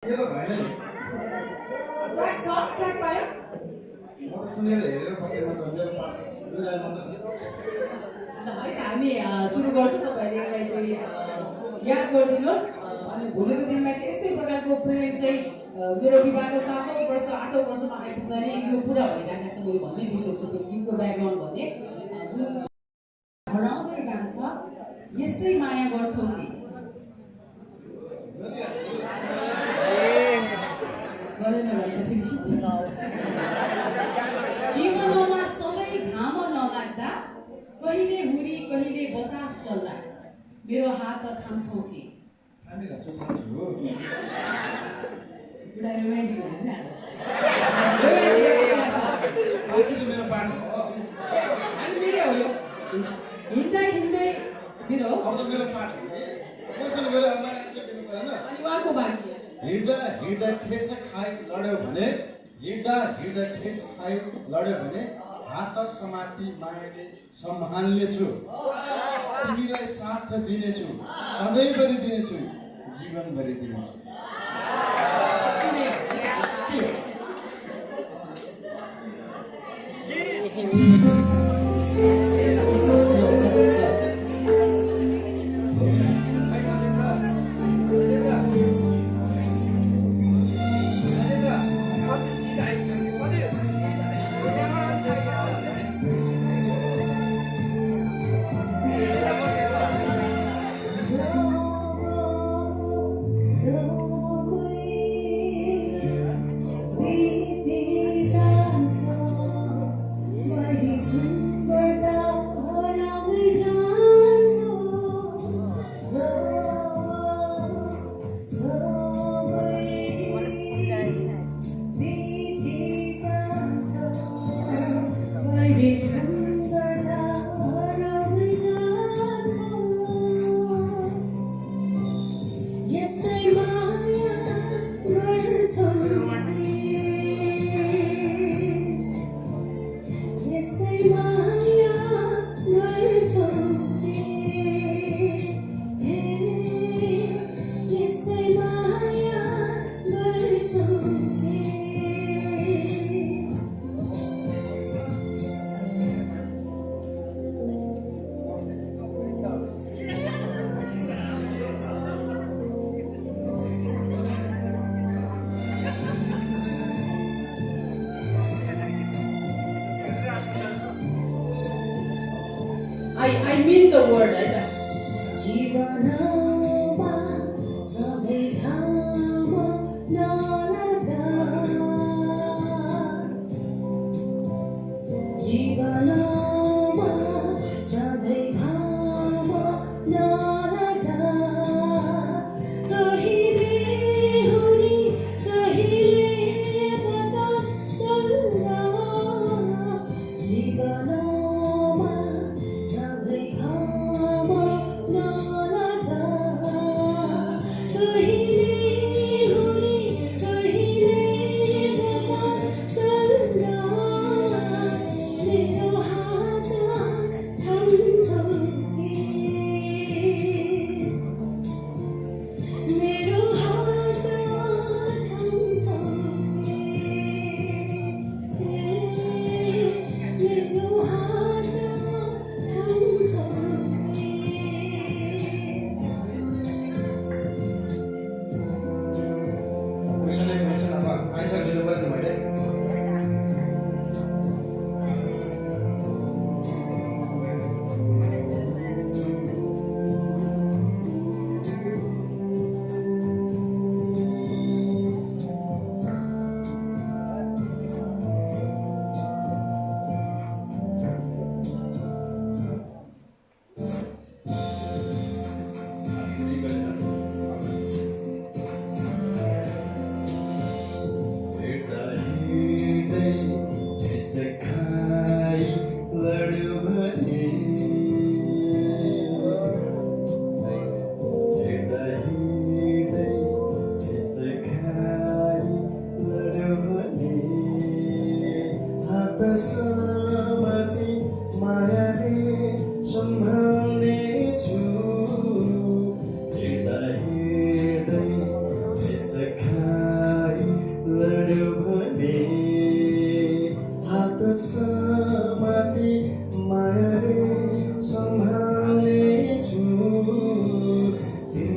के त भएन नि ट्र्याक पायो म त सुनेर हेरेर बसेर मात्र मेरो पाठ दुई लाइन मात्र छ ल है त हामी सुरु गर्छौँ तपाईँहरूले यसलाई चाहिँ याद गरिदिनुहोस् अनि भोलिको दिनमा चाहिँ यस्तै प्रकारको प्रेम चाहिँ मेरो विवाहको 7औं वर्ष 8औं वर्षमा आइपुग्दा नै यो पुरा भइरहेको छ मैले भन्नै बिर्सेछु त्यो गीतको ब्याकग्राउन्ड भने जुन हराउँदै जान्छ यस्तै माया गर्छौ नि गरेन भने फेरि सिद्धिन्छ जीवनमा सधैँ घाम नलाग्दा कहिले हुरी कहिले बतास चल्दा मेरो हात थाम्छौ कि हामीलाई सोच्छु एउटा रोमान्टिक हुने चाहिँ आज मेरो पाठ हो अनि मेरो हो यो हिँड्दा हिँड्दै मेरो अब त मेरो पाठ हो क्वेसन मेरो मलाई आन्सर दिनु परेन अनि उहाँको बाँकी हिँड्दा हिँड्दा ठेस खाइ लड्यो भने हिँड्दा हिँड्दा ठेस खाइ लड्यो भने हात समाति मायाले सम्हाल्नेछु तिमीलाई साथ दिनेछु सधैँभरि दिनेछु जीवनभरि दिनेछु I mean the word right? जीवनमा सधैँ घाम नलाग्दा जीवनमा सधैँ घाम नलाग्दा कहिले हुरी कहिले बतास चल्दा जीवनमा सधैँ घाम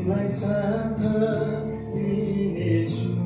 तिमीलाई साथ दिनेछु